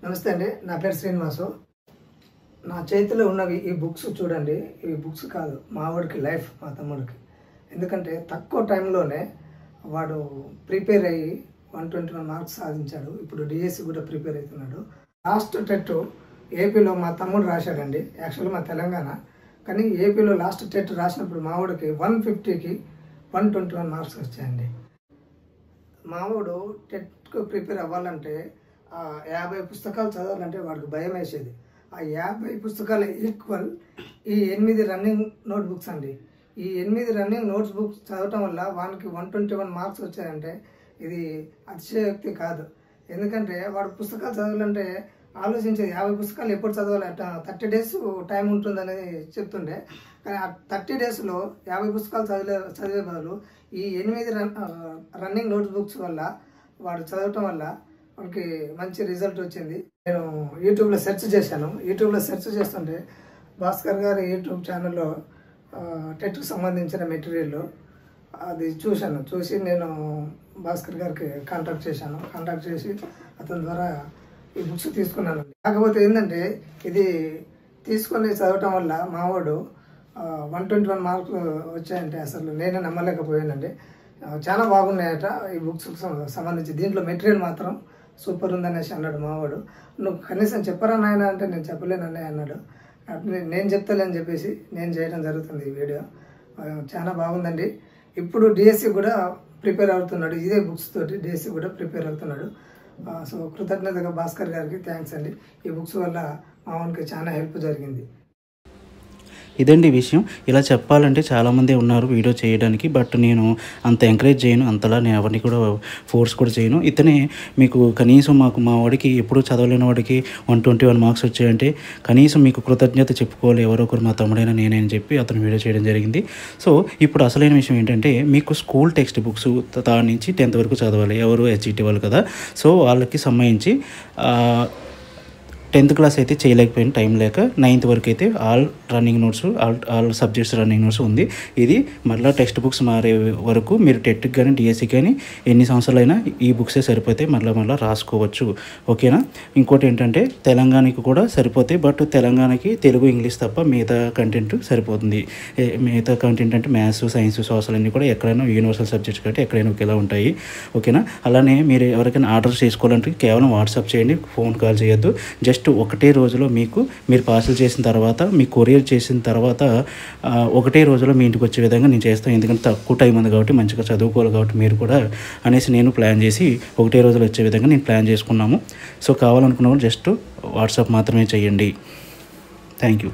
నమస్తే అండి, నా పేరు శ్రీనివాసు. నా చేతిలో ఉన్నవి ఈ బుక్స్ చూడండి. ఇవి బుక్స్ కాదు, మా వాడికి లైఫ్, మా తమ్ముడికి. ఎందుకంటే తక్కువ టైంలోనే వాడు ప్రిపేర్ అయ్యి 121 మార్క్స్ సాధించాడు. ఇప్పుడు డిఎస్సి కూడా ప్రిపేర్ అవుతున్నాడు. లాస్ట్ టెట్ ఏపీలో మా తమ్ముడు రాశాడండి. యాక్చువల్లీ మా తెలంగాణ, కానీ ఏపీలో లాస్ట్ టెట్ రాసినప్పుడు మా వాడికి 150కి 121 మార్క్స్ వచ్చాయండి. మావాడు టెట్కు ప్రిపేర్ అవ్వాలంటే 50 పుస్తకాలు చదవాలంటే వాడికి భయం వేసేది. ఆ 50 పుస్తకాలు ఈక్వల్ ఈ 8 రన్నింగ్ నోట్ బుక్స్ అండి. ఈ 8 రన్నింగ్ నోట్స్ బుక్స్ చదవటం వల్ల వానికి 121 మార్క్స్ వచ్చాయంటే ఇది అతిశయోక్తి కాదు. ఎందుకంటే వాడు పుస్తకాలు చదవాలంటే ఆలోచించేది 50 పుస్తకాలు ఎప్పుడు చదవాలి, 30 డేస్ టైం ఉంటుందని చెప్తుండే. కానీ ఆ 30 డేస్లో 50 పుస్తకాలు చదివే బదులు ఈ 8 రన్నింగ్ నోట్ బుక్స్ వల్ల వాడు చదవటం వల్ల మనకి మంచి రిజల్ట్ వచ్చింది. నేను యూట్యూబ్లో సెర్చ్ చేశాను. యూట్యూబ్లో సెర్చ్ చేస్తుంటే భాస్కర్ గారి యూట్యూబ్ ఛానల్లో టెట్కు సంబంధించిన మెటీరియల్ అది చూసి నేను భాస్కర్ గారికి కాంటాక్ట్ చేశాను. కాంటాక్ట్ చేసి అతని ద్వారా ఈ బుక్స్ తీసుకున్నాను. కాకపోతే ఏంటంటే ఇది తీసుకొని చదవటం వల్ల మావాడు 121 మార్కులు వచ్చాయంటే అసలు నేనే నమ్మలేకపోయానండి. చాలా బాగున్నాయట ఈ బుక్స్ సంబంధించి. దీంట్లో మెటీరియల్ మాత్రం సూపర్ ఉందనేసి అన్నాడు మావాడు. నువ్వు కనీసం చెప్పరా నాయన అంటే నేను చెప్పలేనని అన్నాడు. నేను చెప్తాలేని చెప్పేసి నేను చేయడం జరుగుతుంది ఈ వీడియో. చాలా బాగుందండి. ఇప్పుడు డిఎస్సి కూడా ప్రిపేర్ అవుతున్నాడు. ఇదే బుక్స్ తోటి డిఎస్సి కూడా ప్రిపేర్ అవుతున్నాడు. సో కృతజ్ఞతగా భాస్కర్ గారికి థ్యాంక్స్ అండి. ఈ బుక్స్ వల్ల మావానికి చాలా హెల్ప్ జరిగింది. ఇదండి విషయం. ఇలా చెప్పాలంటే చాలామంది ఉన్నారు వీడియో చేయడానికి, బట్ నేను అంత ఎంకరేజ్ చేయను, అంతలా నేను ఎవరిని కూడా ఫోర్స్ కూడా చేయను. ఇతనే మీకు కనీసం మా వాడికి ఎప్పుడు చదవలేని వాడికి 121 మార్క్స్ వచ్చాయంటే కనీసం మీకు కృతజ్ఞత చెప్పుకోవాలి, ఎవరో ఒకరు మా తమ్ముడైనా నేనే అని చెప్పి అతను వీడియో చేయడం జరిగింది. సో ఇప్పుడు అసలైన విషయం ఏంటంటే మీకు స్కూల్ టెక్స్ట్ బుక్స్ దాని నుంచి 10th వరకు చదవాలి. ఎవరు హెచ్ఈటీ వాళ్ళు కదా, సో వాళ్ళకి సంబంధించి 10th క్లాస్ అయితే చేయలేకపోయిన టైం లేక 9th వరకు అయితే all running notes all subjects running notes ఉంది. ఇది మళ్ళీ టెక్స్ట్ బుక్స్ మారే వరకు మీరు టెట్కి కానీ డిఎస్సికి కానీ ఎన్ని సంవత్సరాలైనా ఈ బుక్సే సరిపోతే మళ్ళీ రాసుకోవచ్చు. ఓకేనా. ఇంకోటి ఏంటంటే తెలంగాణకి కూడా సరిపోతాయి, బట్ తెలంగాణకి తెలుగు ఇంగ్లీష్ తప్ప మిగతా కంటెంట్ సరిపోతుంది. మిగతా కంటెంట్ అంటే మ్యాథ్స్ సైన్స్ సోషల్ అన్నీ కూడా ఎక్కడైనా యూనివర్సల్ సబ్జెక్ట్స్ కాబట్టి ఎక్కడైనా ఒకేలా ఉంటాయి. ఓకేనా. అలానే మీరు ఎవరికైనా ఆర్డర్ చేసుకోవాలంటే కేవలం వాట్సాప్ చేయండి, ఫోన్ కాల్ చేయొద్దు. జస్ట్ ఒకటే రోజులో మీరు పార్సల్ చేసిన తర్వాత మీ కొరియర్ చేసిన తర్వాత ఒకటే రోజులో మీ ఇంటికి వచ్చే విధంగా నేను చేస్తాను. ఎందుకంటే తక్కువ టైం ఉంది కాబట్టి మంచిగా చదువుకోవాలి కాబట్టి మీరు కూడా అనేసి నేను ప్లాన్ చేసి ఒకటే రోజులో వచ్చే విధంగా నేను ప్లాన్ చేసుకున్నాము. సో కావాలనుకున్న వాళ్ళు జస్ట్ వాట్సాప్ మాత్రమే చేయండి. Thank you.